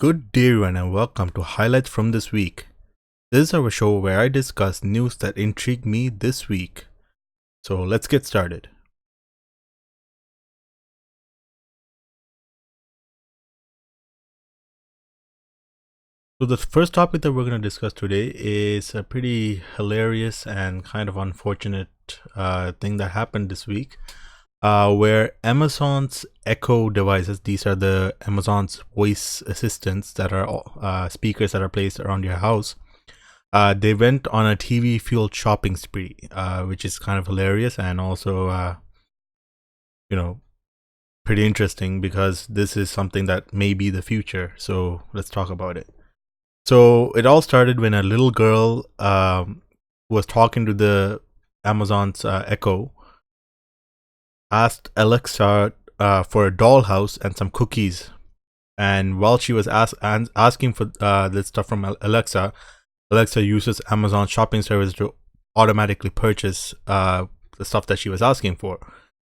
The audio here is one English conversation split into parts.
Good day everyone and welcome to Highlights from this week. This is our show where I discuss news that intrigued me this week. So let's get started. So the first topic that we're going to discuss today is a pretty hilarious and kind of unfortunate thing that happened this week. Where Amazon's Echo devices, these are the Amazon's voice assistants that are speakers that are placed around your house. They went on a TV fueled shopping spree, which is kind of hilarious and also, pretty interesting because this is something that may be the future. So let's talk about it. So it all started when a little girl was talking to the Amazon's Echo, asked Alexa for a dollhouse and some cookies. And while she was asking for this stuff from Alexa uses Amazon shopping service to automatically purchase the stuff that she was asking for.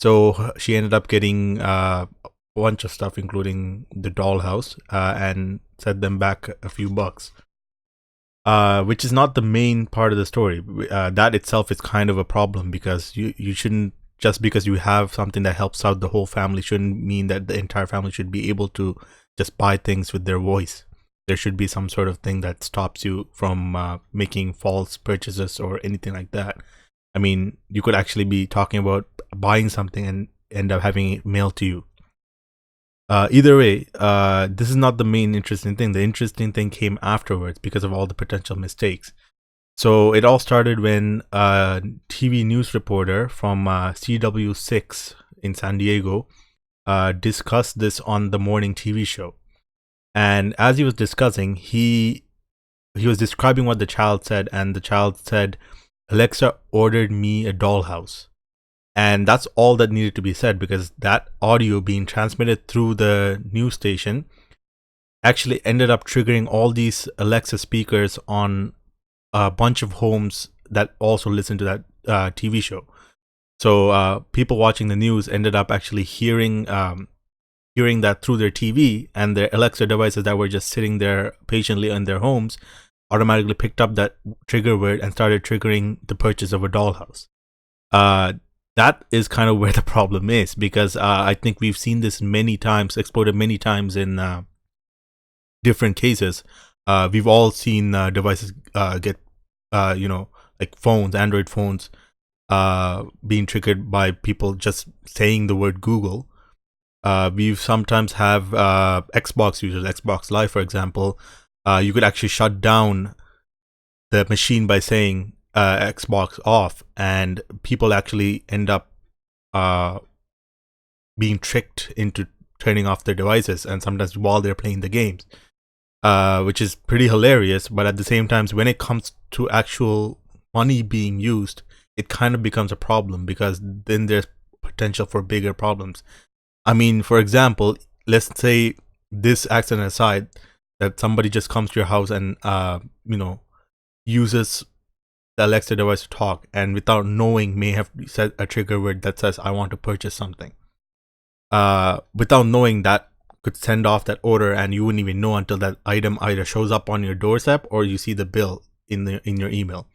So she ended up getting a bunch of stuff, including the dollhouse, and sent them back a few bucks. Which is not the main part of the story. That itself is kind of a problem because you shouldn't, just because you have something that helps out the whole family shouldn't mean that the entire family should be able to just buy things with their voice. There should be some sort of thing that stops you from making false purchases or anything like that. I mean, you could actually be talking about buying something and end up having it mailed to you. Either way, this is not the main interesting thing. The interesting thing came afterwards because of all the potential mistakes. So it all started when a TV news reporter from CW6 in San Diego discussed this on the morning TV show. And as he was discussing, he was describing what the child said, and the child said, "Alexa ordered me a dollhouse." And that's all that needed to be said, because that audio being transmitted through the news station actually ended up triggering all these Alexa speakers on a bunch of homes that also listen to that TV show. So people watching the news ended up actually hearing that through their TV, and their Alexa devices that were just sitting there patiently in their homes automatically picked up that trigger word and started triggering the purchase of a dollhouse. That is kind of where the problem is, because I think we've seen this many times, exploded many times in different cases. We've all seen devices get, like phones, Android phones, being triggered by people just saying the word Google. We've sometimes have Xbox users, Xbox Live, for example. You could actually shut down the machine by saying Xbox off, and people actually end up being tricked into turning off their devices, and sometimes while they're playing the games, which is pretty hilarious. But at the same time, when it comes to actual money being used, it kind of becomes a problem, because then there's potential for bigger problems. I mean, for example, let's say, this accident aside, that somebody just comes to your house and uses the Alexa device to talk, and without knowing may have said a trigger word that says, "I want to purchase something." Without knowing, that could send off that order, and you wouldn't even know until that item either shows up on your doorstep or you see the bill in your email.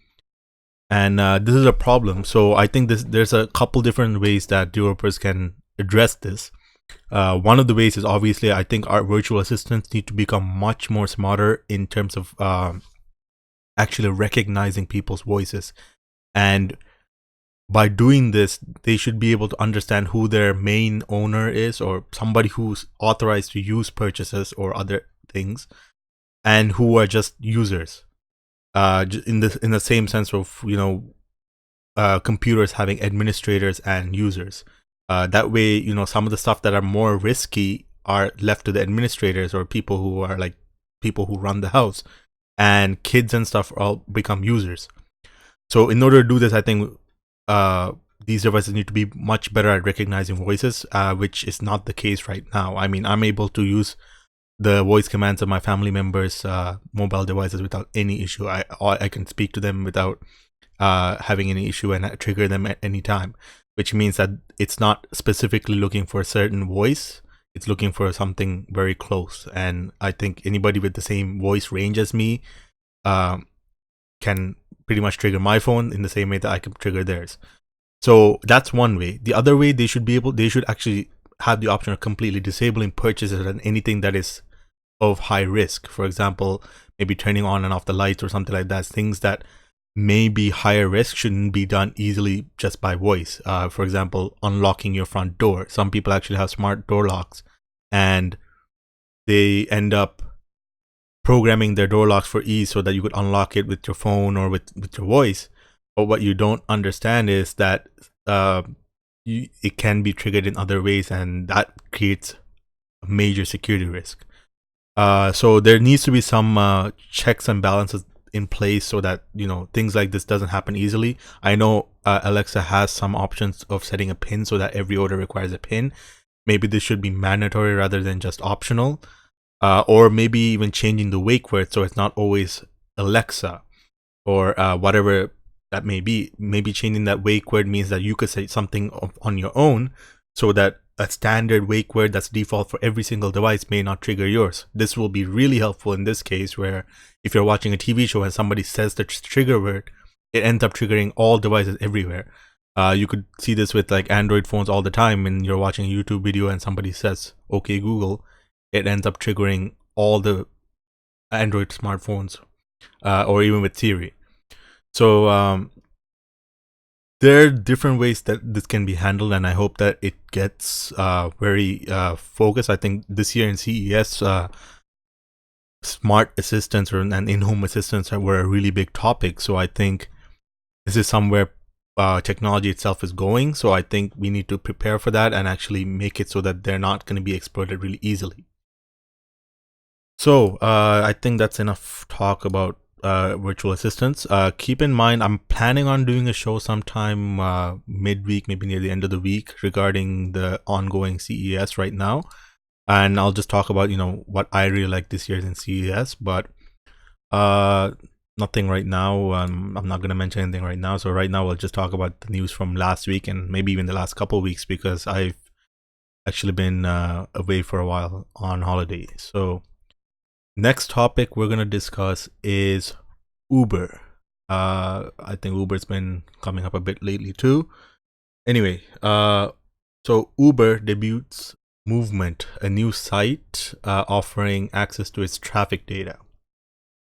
And this is a problem. So I think there's a couple different ways that developers can address this. One of the ways is, obviously, I think our virtual assistants need to become much more smarter in terms of actually recognizing people's voices. And by doing this, they should be able to understand who their main owner is, or somebody who's authorized to use purchases or other things, and who are just users. In the same sense of computers having administrators and users. That way, some of the stuff that are more risky are left to the administrators, or people who are like people who run the house, and kids and stuff all become users. So in order to do this, I think these devices need to be much better at recognizing voices, which is not the case right now. I mean, I'm able to use the voice commands of my family members' mobile devices without any issue. I can speak to them without having any issue and trigger them at any time, which means that it's not specifically looking for a certain voice. it's looking for something very close. And I think anybody with the same voice range as me can pretty much trigger my phone in the same way that I can trigger theirs. So that's one way. The other way, they should actually have the option of completely disabling purchases and anything that is of high risk. For example, maybe turning on and off the lights or something like that. Things that may be higher risk shouldn't be done easily just by voice. For example, unlocking your front door. Some people actually have smart door locks, and they end up programming their door locks for ease so that you could unlock it with your phone or with your voice. But what you don't understand is that it can be triggered in other ways, and that creates a major security risk. So there needs to be some checks and balances in place so that, you know, things like this doesn't happen easily. I know Alexa has some options of setting a pin so that every order requires a pin. Maybe this should be mandatory rather than just optional. Or maybe even changing the wake word so it's not always Alexa or whatever that may be. Maybe changing that wake word means that you could say something on your own, so that a standard wake word that's default for every single device may not trigger yours. This will be really helpful in this case, where if you're watching a TV show and somebody says the trigger word, it ends up triggering all devices everywhere. You could see this with like Android phones all the time. When you're watching a YouTube video and somebody says, "Okay, Google," it ends up triggering all the Android smartphones, or even with Siri. So there are different ways that this can be handled, and I hope that it gets very focused. I think this year in CES, smart assistants and in-home assistants were a really big topic. So I think this is somewhere technology itself is going. So I think we need to prepare for that and actually make it so that they're not going to be exploited really easily. So I think that's enough talk about virtual assistants. Keep in mind, I'm planning on doing a show sometime midweek, maybe near the end of the week, regarding the ongoing CES right now. And I'll just talk about, you know, what I really like this year's in CES, but nothing right now. I'm not going to mention anything right now. So right now we'll just talk about the news from last week and maybe even the last couple of weeks, because I've actually been away for a while on holiday. So next topic we're going to discuss is Uber. I think Uber's been coming up a bit lately too. Anyway, so Uber debuts Movement, a new site offering access to its traffic data.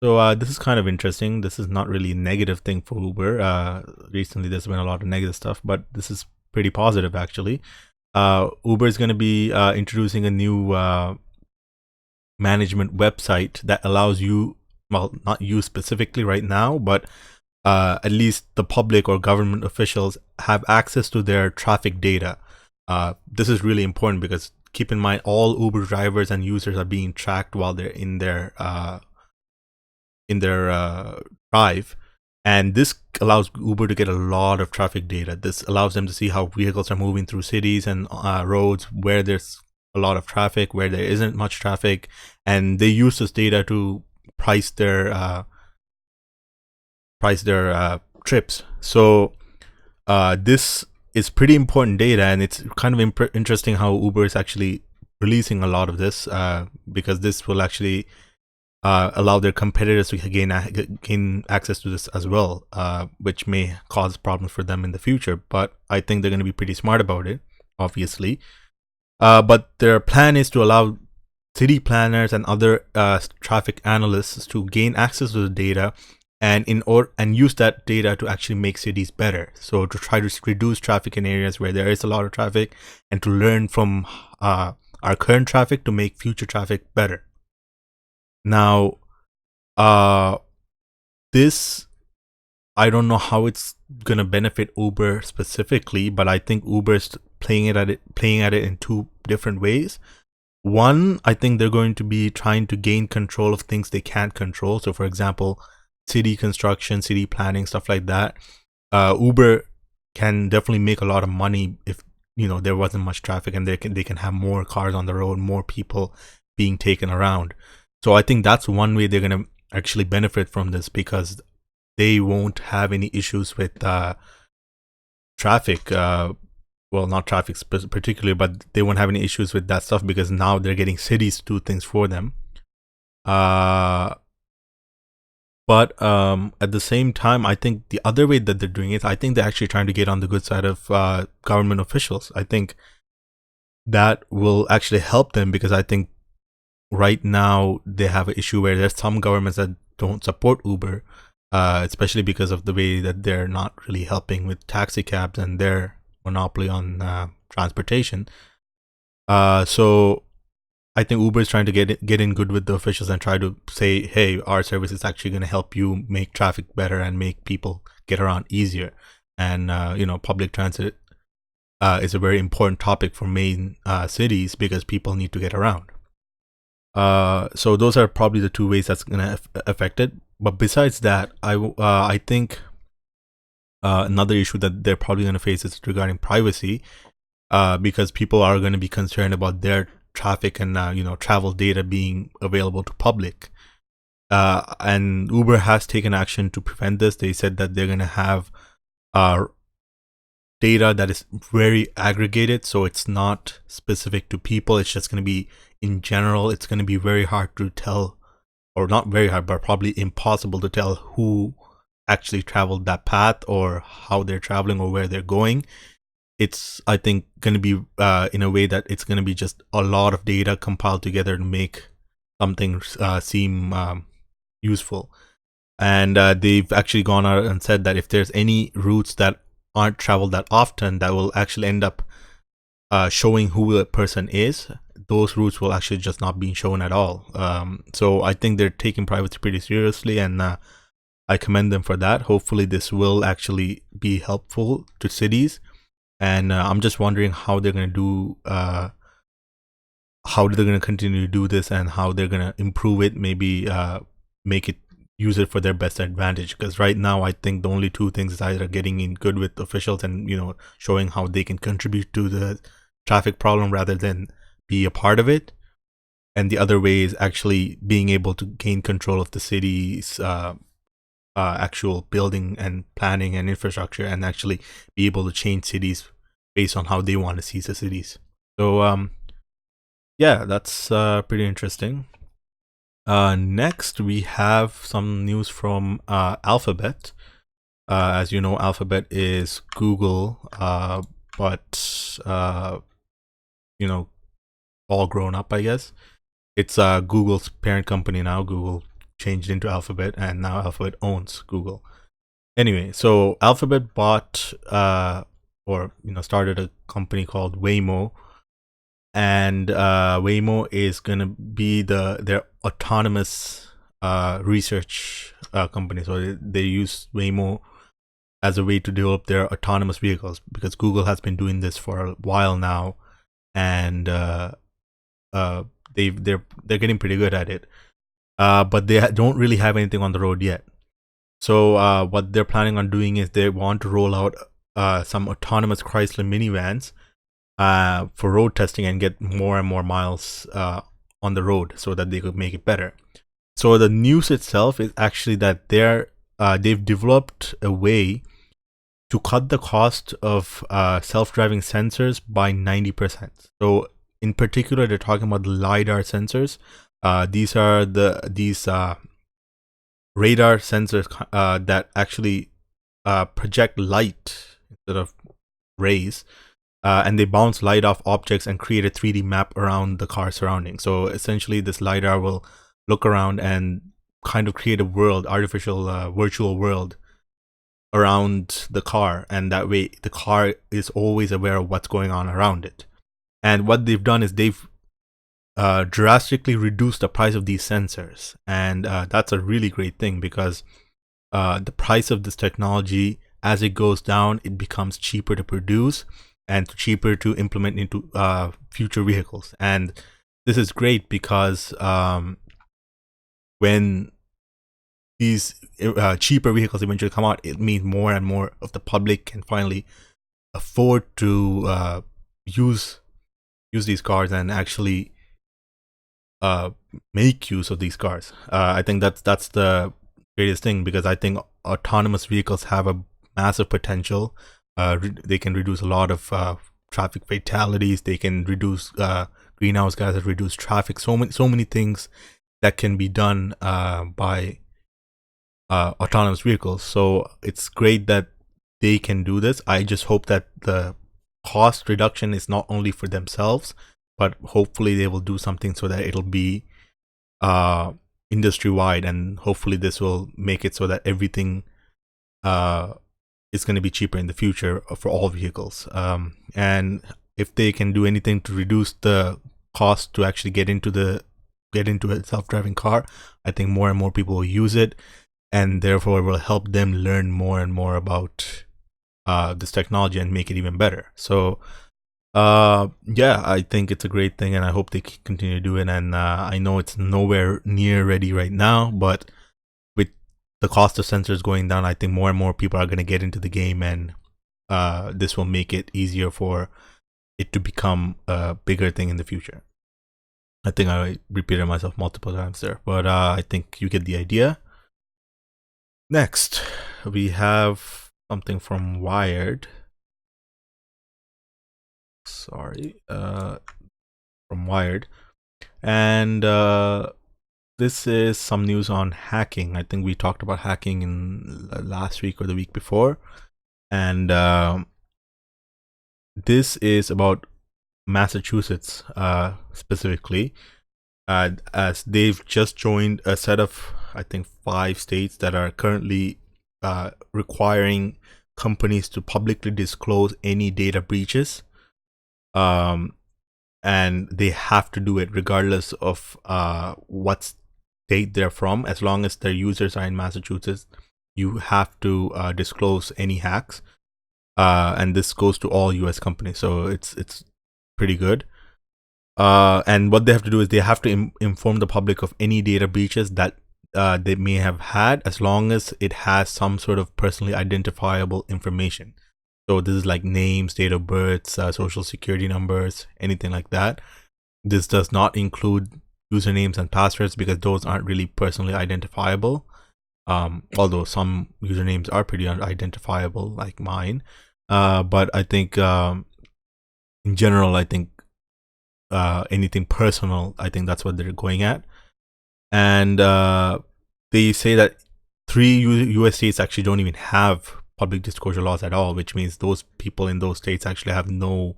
So this is kind of interesting. This is not really a negative thing for Uber. Recently there's been a lot of negative stuff, but this is pretty positive actually. Uber is going to be introducing a new management website that allows you, well, not you specifically right now, but at least the public or government officials have access to their traffic data. This is really important because keep in mind, all Uber drivers and users are being tracked while they're in their drive, and this allows Uber to get a lot of traffic data. This allows them to see how vehicles are moving through cities and roads, where there's a lot of traffic, where there isn't much traffic, and they use this data to price their trips. So this is pretty important data, and it's kind of interesting how Uber is actually releasing a lot of this, because this will actually allow their competitors to gain access to this as well, which may cause problems for them in the future. But I think they're going to be pretty smart about it, obviously. But their plan is to allow city planners and other traffic analysts to gain access to the data and use that data to actually make cities better. So to try to reduce traffic in areas where there is a lot of traffic, and to learn from our current traffic to make future traffic better. Now, this, I don't know how it's gonna benefit Uber specifically, but I think Uber's playing at it in two different ways. One, I think they're going to be trying to gain control of things they can't control. So, for example, city construction, city planning, stuff like that. Uber can definitely make a lot of money if, you know, there wasn't much traffic, and they can have more cars on the road, more people being taken around. So I think that's one way they're going to actually benefit from this, because they won't have any issues with traffic well, not traffic particularly, but they won't have any issues with that stuff because now they're getting cities to do things for them. But at the same time, I think the other way that they're doing it, I think they're actually trying to get on the good side of government officials. I think that will actually help them because I think right now they have an issue where there's some governments that don't support Uber, especially because of the way that they're not really helping with taxi cabs and their monopoly on transportation. So I think Uber is trying to get in good with the officials and try to say, hey, our service is actually going to help you make traffic better and make people get around easier. And public transit is a very important topic for main cities because people need to get around. So those are probably the two ways that's going to affect it. But besides that, I think another issue that they're probably going to face is regarding privacy, because people are going to be concerned about their traffic and travel data being available to public. And Uber has taken action to prevent this. They said that they're going to have data that is very aggregated, so it's not specific to people. It's just going to be in general. It's going to be very hard to tell, or not very hard, but probably impossible to tell who actually traveled that path or how they're traveling or where they're going. It's, I think, going to be in a way that it's going to be just a lot of data compiled together to make something seem useful. And they've actually gone out and said that if there's any routes that aren't traveled that often, that will actually end up showing who the person is, those routes will actually just not be shown at all. So I think they're taking privacy pretty seriously, and I commend them for that. Hopefully this will actually be helpful to cities. And I'm just wondering how they're going to do, how they're going to continue to do this, and how they're going to improve it, maybe use it for their best advantage. Because right now, I think the only two things is either getting in good with officials and, showing how they can contribute to the traffic problem rather than be a part of it. And the other way is actually being able to gain control of the city's actual building and planning and infrastructure, and actually be able to change cities based on how they want to see the cities. So yeah, that's pretty interesting. Next we have some news from Alphabet. As you know, Alphabet is Google, but all grown up, I guess. It's Google's parent company now. Google changed into Alphabet, and now Alphabet owns Google. Anyway, so Alphabet bought started a company called Waymo, and Waymo is gonna be their autonomous research company. So they use Waymo as a way to develop their autonomous vehicles, because Google has been doing this for a while now, and they're getting pretty good at it. But they don't really have anything on the road yet. So what they're planning on doing is they want to roll out some autonomous Chrysler minivans for road testing and get more and more miles on the road so that they could make it better. So the news itself is actually that they've developed a way to cut the cost of self-driving sensors by 90%. So in particular, they're talking about the LiDAR sensors. These are these radar sensors that actually project light instead of rays, and they bounce light off objects and create a 3D map around the car surrounding. So essentially, this LiDAR will look around and kind of create a world, artificial virtual world around the car, and that way the car is always aware of what's going on around it. And what they've done is they've drastically reduced the price of these sensors, and that's a really great thing, because the price of this technology, as it goes down, it becomes cheaper to produce and cheaper to implement into future vehicles. And this is great because when these cheaper vehicles eventually come out, it means more and more of the public can finally afford to use these cars and actually make use of these cars. I think that's the greatest thing, because I think autonomous vehicles have a massive potential. They can reduce a lot of traffic fatalities. They can reduce greenhouse gases, reduce traffic. So many things that can be done by autonomous vehicles. So it's great that they can do this. I just hope that the cost reduction is not only for themselves, but hopefully they will do something so that it'll be industry wide, and hopefully this will make it so that everything is going to be cheaper in the future for all vehicles. And if they can do anything to reduce the cost to actually get into a self-driving car, I think more and more people will use it, and therefore it will help them learn more and more about this technology and make it even better. So yeah, I think it's a great thing, and I hope they continue to do it. And I know it's nowhere near ready right now, but with the cost of sensors going down, I think more and more people are going to get into the game, and this will make it easier for it to become a bigger thing in the future. I think I repeated myself multiple times there, but I think you get the idea. Next, we have something from Wired. From Wired. And this is some news on hacking. I think we talked about hacking in last week or the week before. And this is about Massachusetts specifically, as they've just joined a set of, I think, 5 states that are currently requiring companies to publicly disclose any data breaches. And they have to do it regardless of what state they're from. As long as their users are in Massachusetts, you have to disclose any hacks. And this goes to all US companies, so it's pretty good. And what they have to do is they have to inform the public of any data breaches that they may have had, as long as it has some sort of personally identifiable information. So this is like names, date of birth, social security numbers, anything like that. This does not include usernames and passwords, because those aren't really personally identifiable. Although some usernames are pretty identifiable, like mine. But I think in general, I think anything personal, I think that's what they're going at. And they say that 3 US states actually don't even have public disclosure laws at all, which means those people in those states actually have no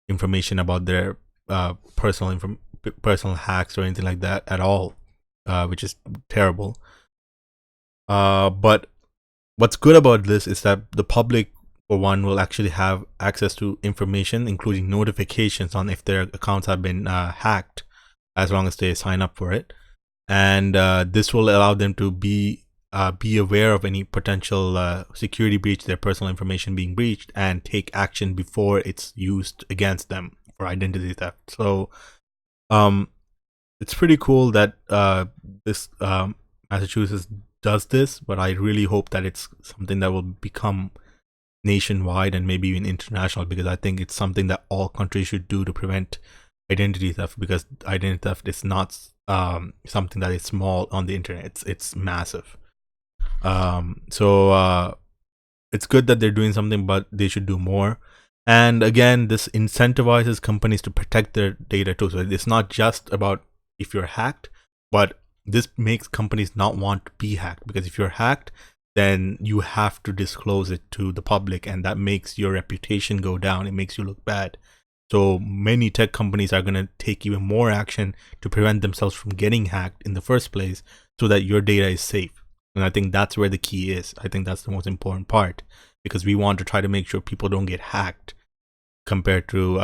information about their personal hacks or anything like that at all, which is terrible. But what's good about this is that the public, for one, will actually have access to information, including notifications on if their accounts have been hacked, as long as they sign up for it. And this will allow them to be aware of any potential security breach, their personal information being breached, and take action before it's used against them for identity theft. So it's pretty cool that this Massachusetts does this, but I really hope that it's something that will become nationwide and maybe even international, because I think it's something that all countries should do to prevent identity theft, because identity theft is not something that is small on the internet. It's massive. So it's good that they're doing something, but they should do more. And again, this incentivizes companies to protect their data too. So it's not just about if you're hacked, but this makes companies not want to be hacked, because if you're hacked, then you have to disclose it to the public, and that makes your reputation go down. It makes you look bad. So many tech companies are going to take even more action to prevent themselves from getting hacked in the first place, so that your data is safe. And I think that's where the key is. I think that's the most important part, because we want to try to make sure people don't get hacked, compared to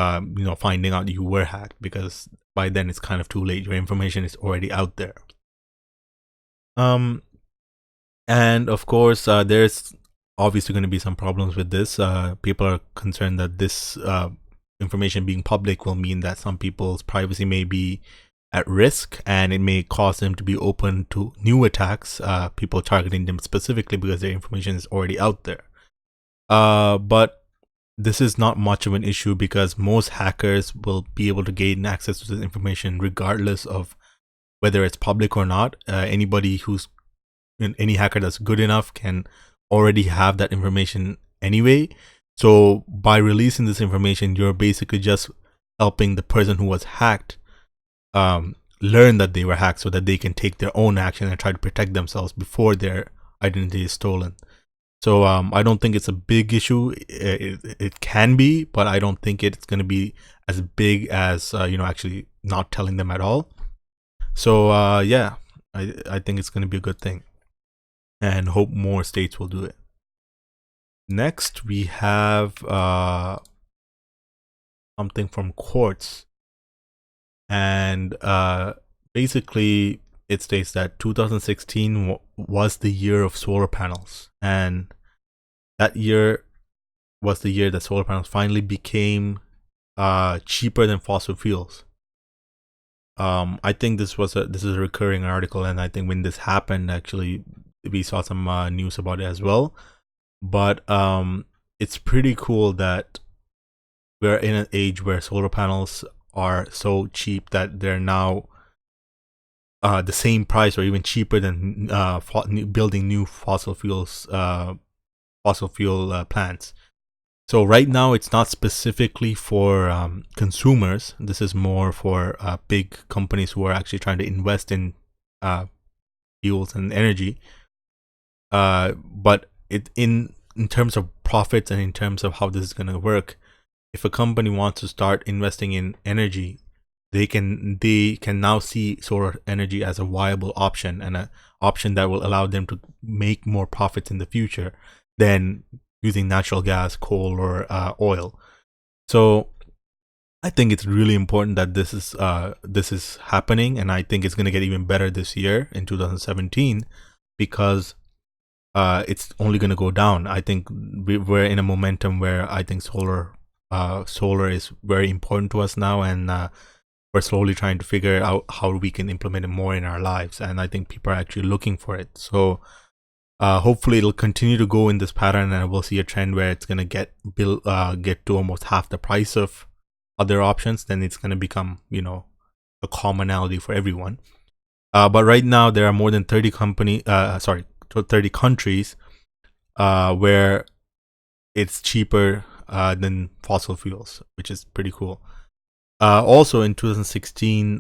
finding out you were hacked, because by then it's kind of too late. Your information is already out there. And of course, there's obviously going to be some problems with this. People are concerned that this information being public will mean that some people's privacy may be at risk, and it may cause them to be open to new attacks, people targeting them specifically because their information is already out there. But this is not much of an issue, because most hackers will be able to gain access to this information regardless of whether it's public or not. Any hacker that's good enough can already have that information anyway. So by releasing this information, you're basically just helping the person who was hacked learn that they were hacked, so that they can take their own action and try to protect themselves before their identity is stolen. So I don't think it's a big issue. It can be, but I don't think it's going to be as big as actually not telling them at all. So yeah, I think it's going to be a good thing, and hope more states will do it. Next, we have something from Quartz, and basically it states that 2016 was the year of solar panels, and that year was the year that solar panels finally became cheaper than fossil fuels. I think this is a recurring article, and I think when this happened, actually, we saw some news about it as well. But it's pretty cool that we're in an age where solar panels are so cheap that they're now the same price or even cheaper than building new fossil fuel plants. So right now, it's not specifically for consumers. This is more for big companies who are actually trying to invest in fuels and energy. But in terms of profits and in terms of how this is going to work, if a company wants to start investing in energy, they can now see solar energy as a viable option, and an option that will allow them to make more profits in the future than using natural gas, coal, or oil. So I think it's really important that this is happening, and I think it's going to get even better this year in 2017, because it's only going to go down. I think we're in a momentum where I think solar is very important to us now, and we're slowly trying to figure out how we can implement it more in our lives, and I think people are actually looking for it. So hopefully it'll continue to go in this pattern, and we'll see a trend where it's going to get to almost half the price of other options. Then it's going to become a commonality for everyone. But right now there are more than 30 countries where it's cheaper than fossil fuels, which is pretty cool. Also in 2016,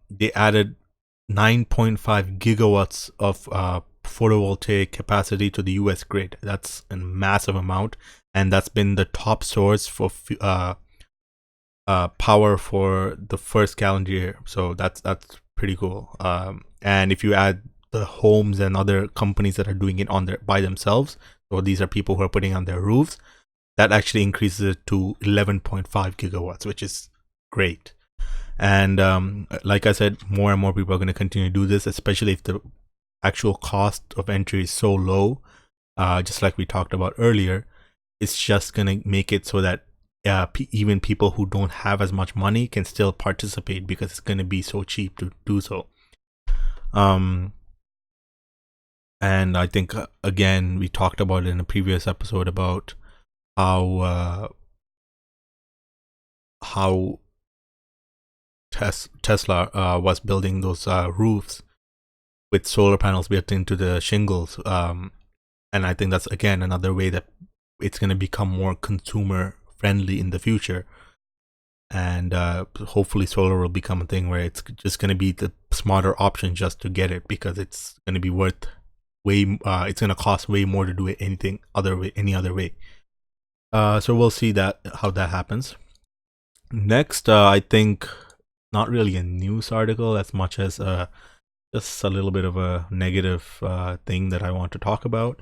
they added 9.5 gigawatts of photovoltaic capacity to the US grid. That's a massive amount, and that's been the top source for power for the first calendar year. So that's pretty cool. And if you add the homes and other companies that are doing it by themselves, so these are people who are putting on their roofs, that actually increases it to 11.5 gigawatts, which is great. And like I said, more and more people are going to continue to do this, especially if the actual cost of entry is so low. Just like we talked about earlier, it's just going to make it so that even people who don't have as much money can still participate, because it's going to be so cheap to do so. And I think, again, we talked about it in a previous episode about how Tesla was building those roofs with solar panels built into the shingles. And I think that's, again, another way that it's going to become more consumer friendly in the future. And hopefully solar will become a thing where it's just going to be the smarter option just to get it, because it's going to be worth it's going to cost way more to do it any other way. So we'll see how that happens. Next, I think not really a news article as much as just a little bit of a negative thing that I want to talk about.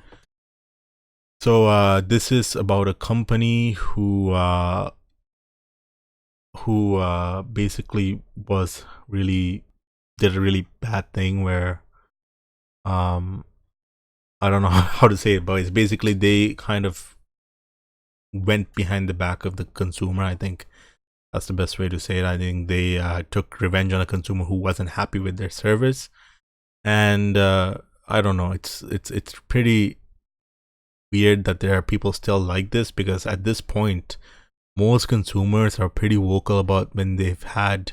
So this is about a company who basically did a really bad thing where I don't know how to say it, but it's basically they kind of went behind the back of the consumer. I think that's the best way to say it. I think they took revenge on a consumer who wasn't happy with their service, and I don't know. It's pretty weird that there are people still like this, because at this point, most consumers are pretty vocal about when they've had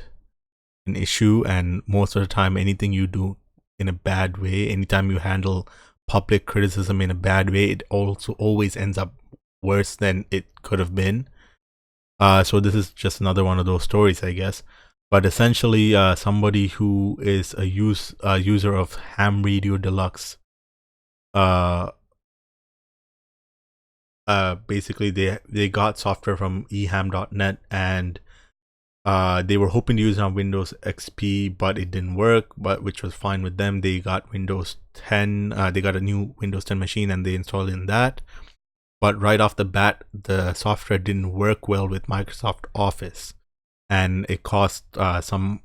an issue, and most of the time, anything you do in a bad way, anytime you handle public criticism in a bad way, it also always ends up worse than it could have been. So this is just another one of those stories, I guess. But essentially, somebody who is a user of Ham Radio Deluxe, uh, basically they got software from eham.net, and they were hoping to use it on Windows XP, but it didn't work. But which was fine with them. They got Windows 10. They got a new Windows 10 machine, and they installed in that. But right off the bat, the software didn't work well with Microsoft Office, and it caused some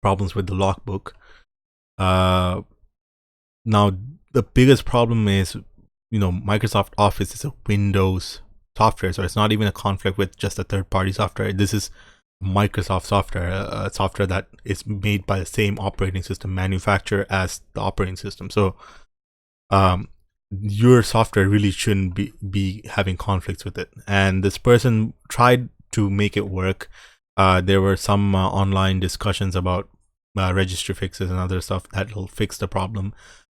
problems with the logbook. Now the biggest problem is, Microsoft Office is a Windows software, so it's not even a conflict with just a third-party software. This is Microsoft software, a software that is made by the same operating system manufacturer as the operating system. So your software really shouldn't be having conflicts with it. And this person tried to make it work. There were some online discussions about registry fixes and other stuff that will fix the problem.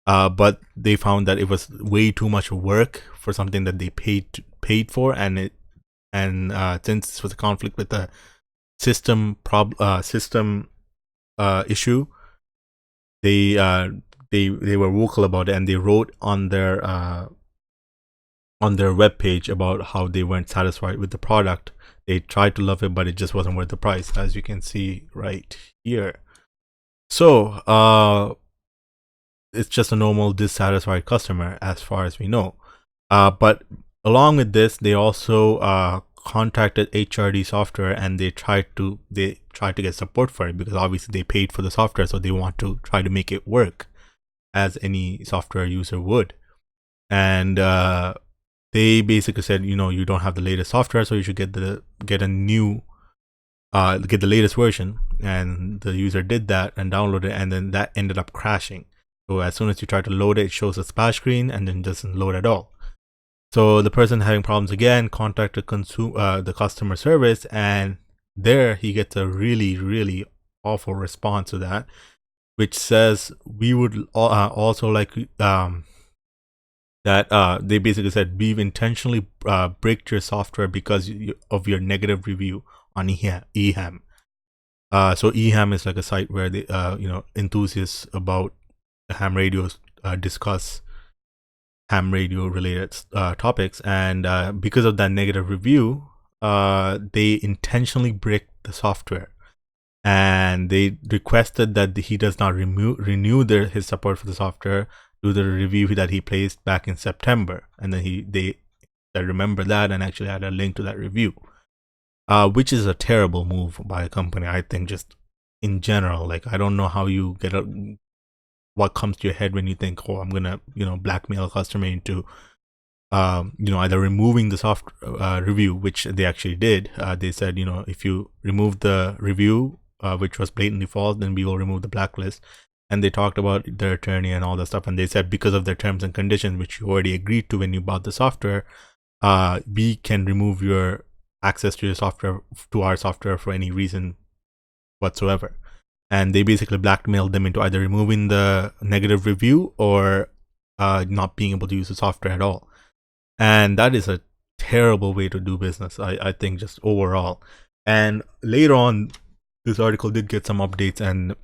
But they found that it was way too much work for something that they paid for, and since this was a conflict with the system issue, they were vocal about it, and they wrote on their webpage about how they weren't satisfied with the product. They tried to love it, but it just wasn't worth the price, as you can see right here. So it's just a normal dissatisfied customer as far as we know. But along with this, they also contacted HRD software, and they tried to get support for it, because obviously they paid for the software, so they want to try to make it work as any software user would. And they basically said, you don't have the latest software, so you should get the latest version. And the user did that and downloaded it, and then that ended up crashing. So as soon as you try to load it, it shows a splash screen and then doesn't load at all. So the person having problems again contacted the customer service, and there he gets a really, really awful response to that, which says, we would also like that they basically said, we've intentionally bricked your software because of your negative review on eham. So eham is like a site where they enthusiasts about ham radios discuss ham radio related topics, and because of that negative review, they intentionally bricked the software, and they requested that he does not renew his support for the software due to the review that he placed back in September. And then they remember that and actually had a link to that review, which is a terrible move by a company, I think. Just in general, like, I don't know how you get what comes to your head when you think, I'm gonna blackmail a customer into either removing the soft review, which they actually did. They said, if you remove the review, which was blatantly false, then we will remove the blacklist. And they talked about their attorney and all that stuff, and they said, because of their terms and conditions, which you already agreed to when you bought the software, we can remove your access to your software, to our software, for any reason whatsoever. And they basically blackmailed them into either removing the negative review or not being able to use the software at all. And that is a terrible way to do business, I think, just overall. And later on, this article did get some updates, and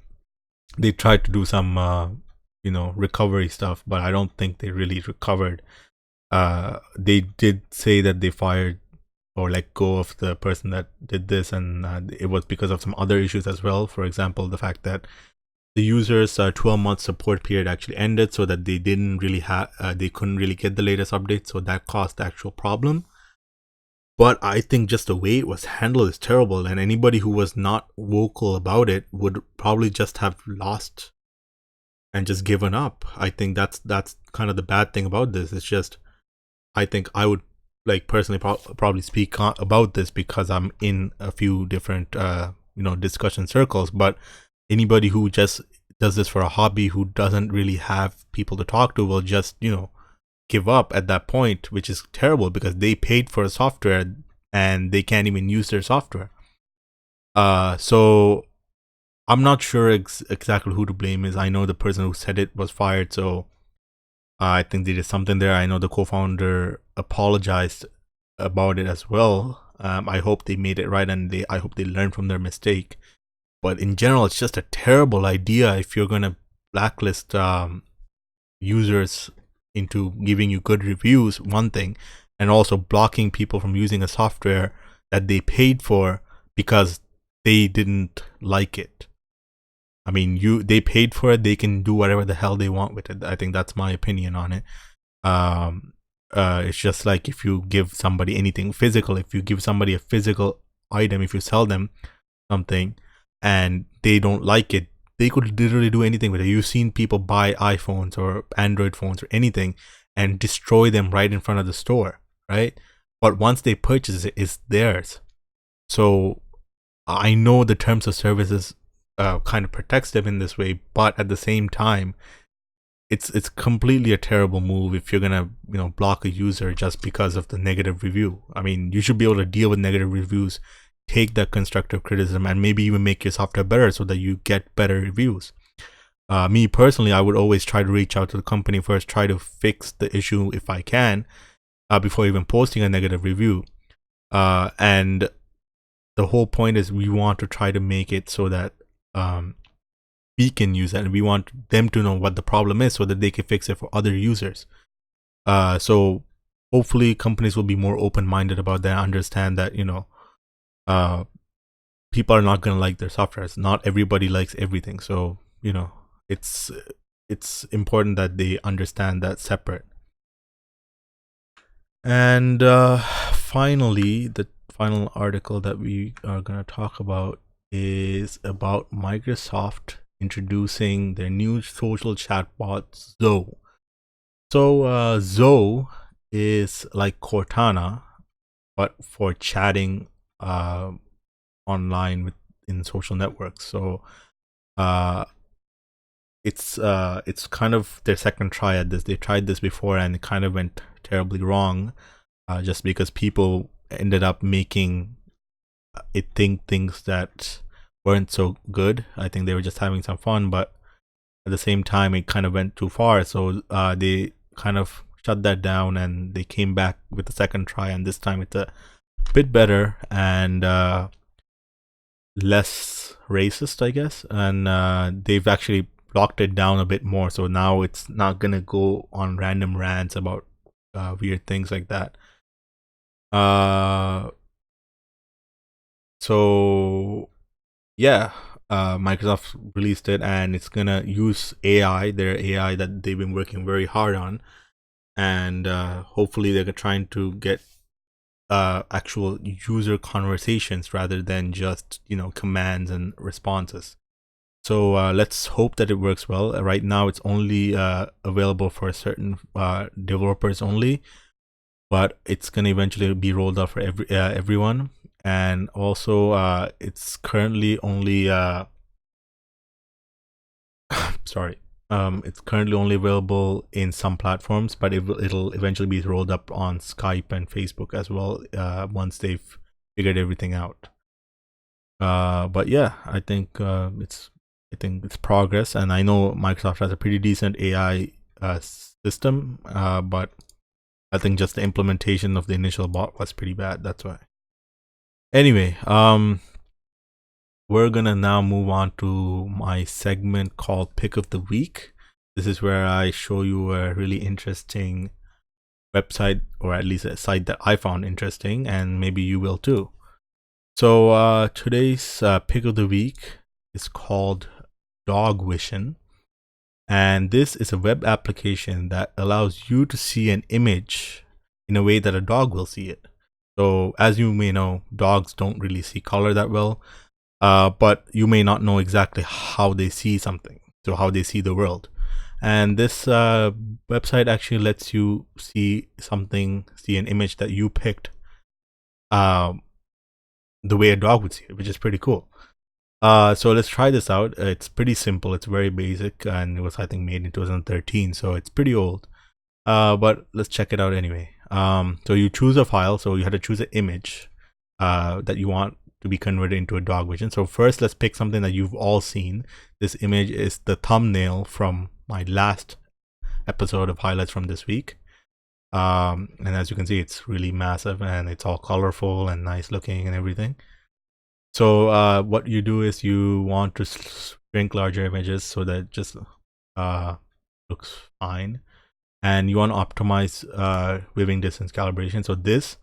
they tried to do some recovery stuff, but I don't think they really recovered. They did say that they fired or let go of the person that did this, and it was because of some other issues as well. For example, the fact that the user's 12-month support period actually ended, so that they didn't really they couldn't really get the latest update, so that caused the actual problem. But I think just the way it was handled is terrible, and anybody who was not vocal about it would probably just have lost and just given up. I think that's kind of the bad thing about this. It's just, I think I would personally probably speak about this because I'm in a few different discussion circles. But anybody who just does this for a hobby, who doesn't really have people to talk to, will just give up at that point, which is terrible because they paid for a software and they can't even use their software. So I'm not sure exactly who to blame is. I know the person who said it was fired, so I think they did something there. I know the co-founder apologized about it as well. I hope they made it right, and I hope they learned from their mistake. But in general, it's just a terrible idea if you're gonna blacklist users into giving you good reviews, one thing, and also blocking people from using a software that they paid for because they didn't like it. I mean, they paid for it, they can do whatever the hell they want with it. I think that's my opinion on it. It's just like if you give somebody anything physical, if you give somebody a physical item, if you sell them something and they don't like it, they could literally do anything with it. You've seen people buy iPhones or Android phones or anything and destroy them right in front of the store, right? But once they purchase it, it's theirs. So I know the terms of services kind of protects them in this way, but at the same time, it's completely a terrible move if you're gonna block a user just because of the negative review. I mean, you should be able to deal with negative reviews, take that constructive criticism, and maybe even make your software better so that you get better reviews. Me personally, I would always try to reach out to the company first, try to fix the issue if I can, before even posting a negative review. And the whole point is we want to try to make it so that we can use it, and we want them to know what the problem is so that they can fix it for other users. So hopefully companies will be more open-minded about that, understand that people are not going to like their softwares. Not everybody likes everything, so it's important that they understand that separate. And finally, the final article that we are going to talk about is about Microsoft introducing their new social chatbot Zoe. So Zoe is like Cortana, but for chatting online in social networks. So it's kind of their second try at this. They tried this before and it kind of went terribly wrong, just because people ended up making it think things that weren't so good. I think they were just having some fun, but at the same time it kind of went too far, so they kind of shut that down and they came back with the second try, and this time it's a bit better and less racist, I guess, and they've actually blocked it down a bit more, so now it's not gonna go on random rants about weird things like that. So yeah, Microsoft released it, and it's gonna use AI, their AI that they've been working very hard on, and hopefully they're trying to get actual user conversations rather than just commands and responses. So let's hope that it works well. Right now it's only available for certain developers only, but it's going to eventually be rolled out for everyone. And also it's currently only it's currently only available in some platforms, but it'll eventually be rolled up on Skype and Facebook as well once they've figured everything out. But yeah, I think it's progress, and I know Microsoft has a pretty decent AI system, but I think just the implementation of the initial bot was pretty bad. That's why. Anyway, we're gonna now move on to my segment called Pick of the Week. This is where I show you a really interesting website, or at least a site that I found interesting, and maybe you will too. So today's Pick of the Week is called Dogvision, and this is a web application that allows you to see an image in a way that a dog will see it. So as you may know, dogs don't really see color that well, but you may not know exactly how they see something, so how they see the world. And this website actually lets you see an image that you picked the way a dog would see it, which is pretty cool. So let's try this out. It's pretty simple. It's very basic, and it was, I think, made in 2013, so it's pretty old. But let's check it out anyway. So you choose a file. So you have to choose an image that you want to be converted into a dog vision. So first, let's pick something that you've all seen. This image is the thumbnail from my last episode of highlights from this week. And as you can see, it's really massive and it's all colorful and nice looking and everything. So what you do is you want to shrink larger images so that it just looks fine, and you want to optimize viewing distance calibration. So this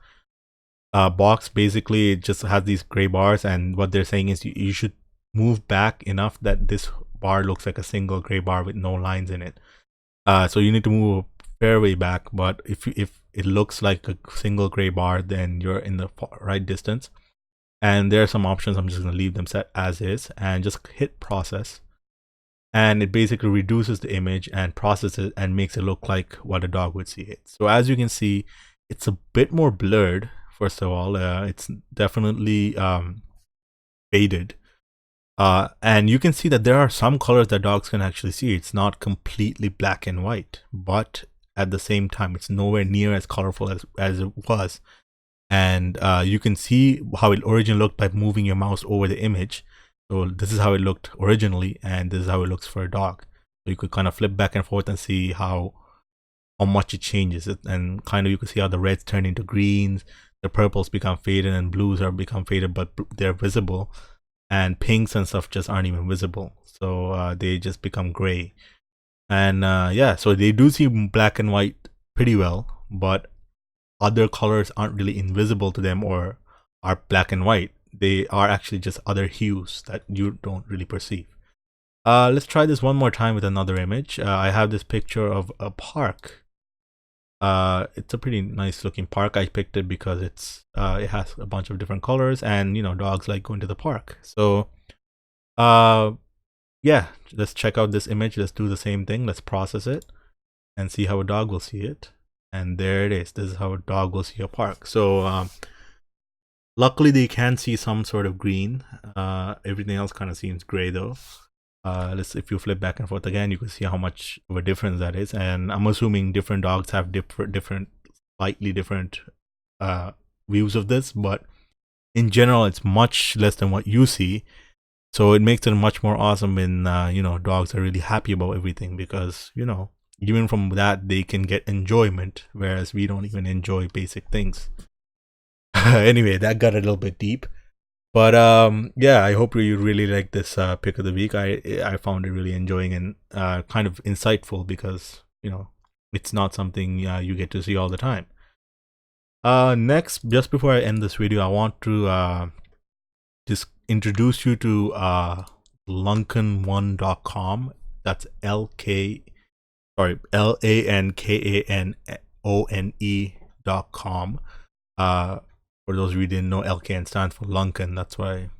box basically just has these gray bars, and what they're saying is you should move back enough that this bar looks like a single gray bar with no lines in it. So you need to move a fair way back, but if it looks like a single gray bar, then you're in the right distance. And there are some options. I'm just going to leave them set as is and just hit process, and it basically reduces the image and processes it and makes it look like what a dog would see it. So as you can see, it's a bit more blurred. First of all, it's definitely faded. And you can see that there are some colors that dogs can actually see. It's not completely black and white, but at the same time, it's nowhere near as colorful as it was. And you can see how it originally looked by moving your mouse over the image. So this is how it looked originally, and this is how it looks for a dog. So you could kind of flip back and forth and see how much it changes it, and kind of you can see how the reds turn into greens, the purples become faded, and blues are become faded, but they're visible, and pinks and stuff just aren't even visible. So they just become gray. And yeah, so they do see black and white pretty well, but other colors aren't really invisible to them or are black and white. They are actually just other hues that you don't really perceive. Let's try this one more time with another image. I have this picture of a park. It's a pretty nice looking park. I picked it because it has a bunch of different colors, and you know, dogs like going to the park. So yeah, let's check out this image. Let's do the same thing. Let's process it and see how a dog will see it. And there it is. This is how a dog will see a park. So luckily they can see some sort of green. Everything else kind of seems gray though. If you flip back and forth again, you can see how much of a difference that is. And I'm assuming different dogs have slightly different views of this, but in general it's much less than what you see. So it makes it much more awesome when you know, dogs are really happy about everything, because you know, even from that they can get enjoyment, whereas we don't even enjoy basic things. Anyway, that got a little bit deep, but yeah, I hope you really like this pick of the week. I found it really enjoying and kind of insightful, because you know, it's not something you get to see all the time. Next, just before I end this video, I want to just introduce you to LKNOne.com. That's LANKANONE.com. For those of you who didn't know, LKN stands for Lunken. That's why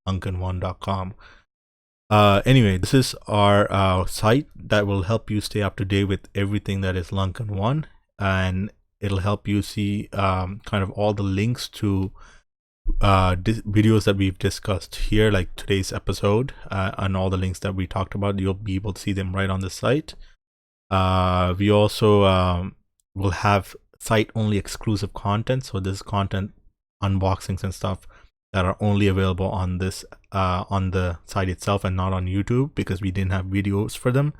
LKNOne.com. Anyway, this is our site that will help you stay up to date with everything that is LKNOne, and it'll help you see kind of all the links to videos that we've discussed here, like today's episode, and all the links that we talked about. You'll be able to see them right on the site. We also will have site only exclusive content, so this content, unboxings and stuff, that are only available on this on the site itself and not on YouTube, because we didn't have videos for them,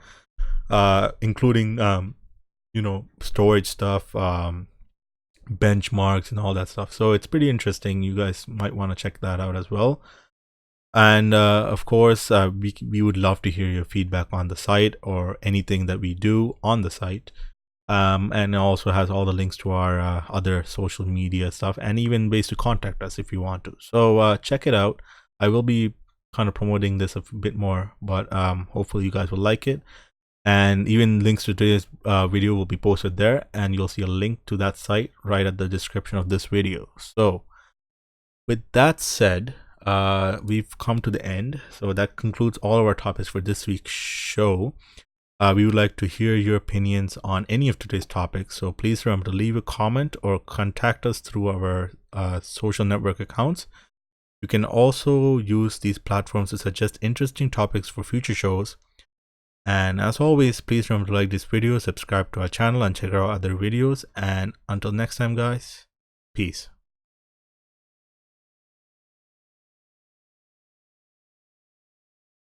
including you know, storage stuff, benchmarks and all that stuff. So it's pretty interesting. You guys might want to check that out as well. And of course, we would love to hear your feedback on the site or anything that we do on the site. And it also has all the links to our other social media stuff, and even ways to contact us if you want to. So check it out. I will be kind of promoting this a bit more, but hopefully you guys will like it. And even links to today's video will be posted there, and you'll see a link to that site right at the description of this video. So with that said, we've come to the end. So that concludes all of our topics for this week's show. We would like to hear your opinions on any of today's topics. So please remember to leave a comment or contact us through our social network accounts. You can also use these platforms to suggest interesting topics for future shows. And as always, please remember to like this video, subscribe to our channel, and check out our other videos. And until next time, guys, peace.